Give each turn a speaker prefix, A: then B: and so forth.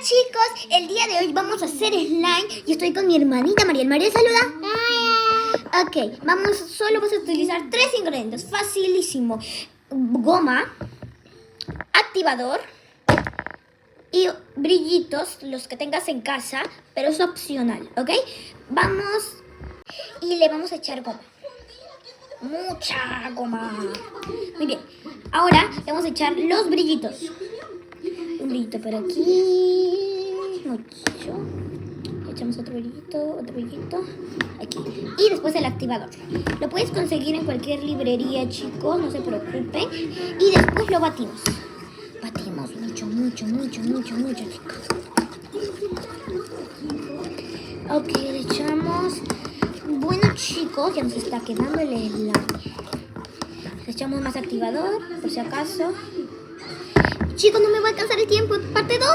A: chicos, el día de hoy vamos a hacer slime y estoy con mi hermanita Mariel. Mariel, saluda. Hola. Ok, solo vas a utilizar 3 ingredientes, facilísimo. Goma, activador y brillitos, los que tengas en casa, pero es opcional, ¿ok? Vamos y le vamos a echar goma. Mucha goma. Muy bien. Ahora le vamos a echar los brillitos. Un brillito por aquí. Mucho. Echamos otro brillito. Aquí. Y después el activador. Lo puedes conseguir en cualquier librería, chicos. No se preocupen. Y después lo batimos. Batimos mucho, chicos. Ok, le echamos. Bueno, chicos, ya nos está quedando el slime. Le echamos más activador, por si acaso. Chicos, no me va a alcanzar el tiempo. Parte 2.